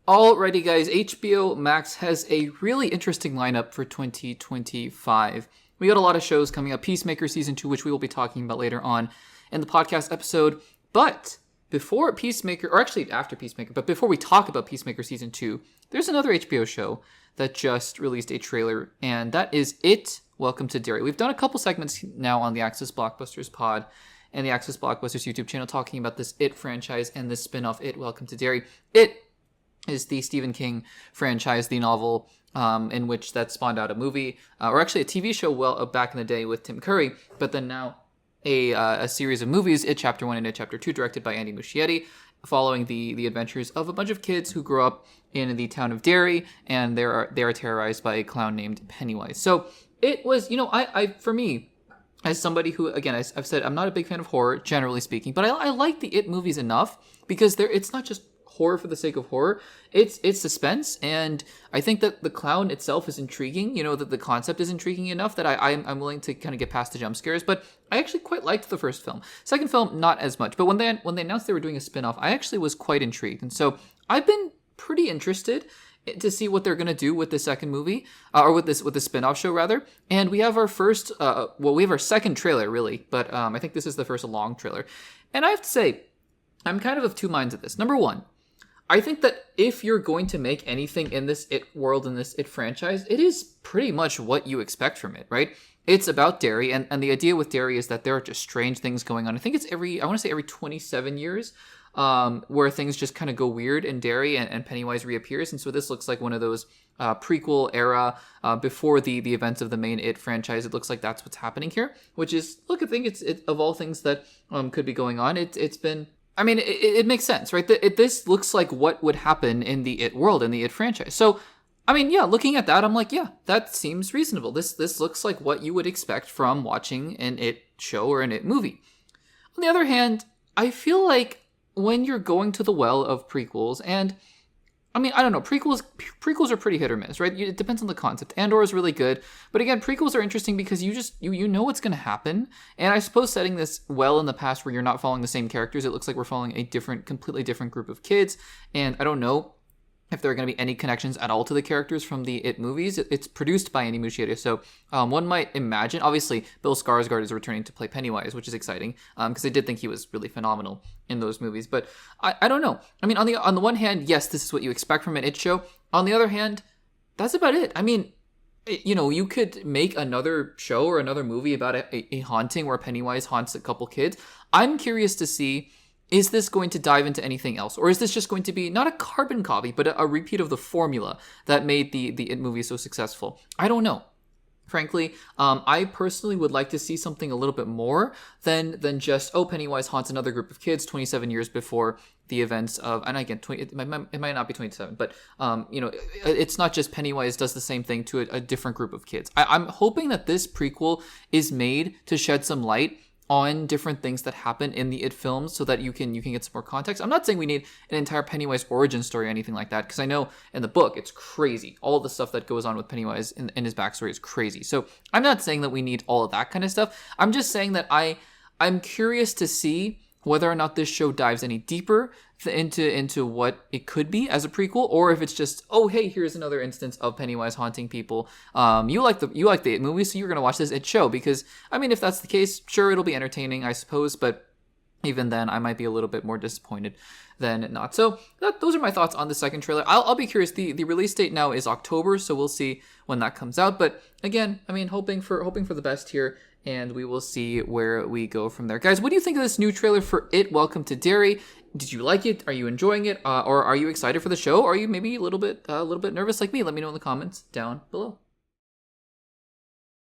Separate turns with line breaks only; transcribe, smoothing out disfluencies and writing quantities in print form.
Alrighty, guys, HBO Max has a really interesting lineup for 2025. We got a lot of shows coming up. Peacemaker Season 2, which we will be talking about later on in the podcast episode. But before Peacemaker, or actually after Peacemaker, but before we talk about Peacemaker Season 2, there's another HBO show that just released a trailer, and that is It, Welcome to Derry. We've done a couple segments now on the Access Blockbusters Pod and the Access Blockbusters YouTube channel talking about this It franchise and this spinoff, It, Welcome to Derry. It is the Stephen King franchise, the novel in which that spawned out a movie, or actually a TV show back in the day with Tim Curry, but then now a series of movies, It Chapter 1 and It Chapter 2, directed by Andy Muschietti, following the adventures of a bunch of kids who grow up in the town of Derry, and they are terrorized by a clown named Pennywise. So it was, I for me, as somebody who, again, I've said I'm not a big fan of horror, generally speaking, but I like the It movies enough because it's not just horror for the sake of horror. It's suspense, and I think that the clown itself is intriguing. That the concept is intriguing enough that I'm willing to kind of get past the jump scares. But I actually quite liked the first film. Second film, not as much. But when they announced they were doing a spinoff, I actually was quite intrigued, and so I've been pretty interested to see what they're going to do with the second movie, or with the spinoff show rather. And we have our first, we have our second trailer really, but I think this is the first long trailer. And I have to say, I'm kind of two minds of this. Number one, I think that if you're going to make anything in this It world, in this It franchise, it is pretty much what you expect from it, right? It's about Derry, and the idea with Derry is that there are just strange things going on. I think it's every 27 years, where things just kind of go weird in Derry, and Pennywise reappears. And so this looks like one of those prequel era, before the events of the main It franchise. It looks like that's what's happening here, which is, look, I think it's of all things that could be going on, it's been... I mean, it makes sense, right? This looks like what would happen in the It world, in the It franchise. So, I mean, yeah, looking at that, I'm like, yeah, that seems reasonable. This looks like what you would expect from watching an It show or an It movie. On the other hand, I feel like when you're going to the well of prequels, and I mean, I don't know, prequels are pretty hit or miss, right? It depends on the concept. Andor is really good, but again, prequels are interesting because you know what's going to happen. And I suppose setting this well in the past where you're not following the same characters, it looks like we're following a completely different group of kids. And I don't know if there are going to be any connections at all to the characters from the It movies. It's produced by Andy Muschietti, so one might imagine. Obviously, Bill Skarsgård is returning to play Pennywise, which is exciting, because I did think he was really phenomenal in those movies. But I don't know. I mean, on the one hand, yes, this is what you expect from an It show. On the other hand, that's about it. I mean, you could make another show or another movie about a haunting where Pennywise haunts a couple kids. I'm curious to see, is this going to dive into anything else? Or is this just going to be not a carbon copy, but a repeat of the formula that made the It movie so successful? I don't know. Frankly, I personally would like to see something a little bit more than just, Pennywise haunts another group of kids 27 years before the events of, and again, it might not be 27, but, it's not just Pennywise does the same thing to a different group of kids. I'm hoping that this prequel is made to shed some light on different things that happen in the It films so that you can get some more context. I'm not saying we need an entire Pennywise origin story or anything like that, because I know in the book it's crazy. All the stuff that goes on with Pennywise in his backstory is crazy. So I'm not saying that we need all of that kind of stuff. I'm just saying that I'm curious to see whether or not this show dives any deeper into what it could be as a prequel, or if it's just, hey, here's another instance of Pennywise haunting people. You like the It movie, so you're gonna watch this It show, because I mean, if that's the case, sure, it'll be entertaining, I suppose, but even then, I might be a little bit more disappointed than not. So those are my thoughts on the second trailer. I'll be curious. The release date now is October, so we'll see when that comes out. But again, I mean, hoping for the best here, and we will see where we go from there. Guys, what do you think of this new trailer for It, Welcome to Derry? Did you like it? Are you enjoying it? Or are you excited for the show? Or are you maybe a little bit nervous like me? Let me know in the comments down below.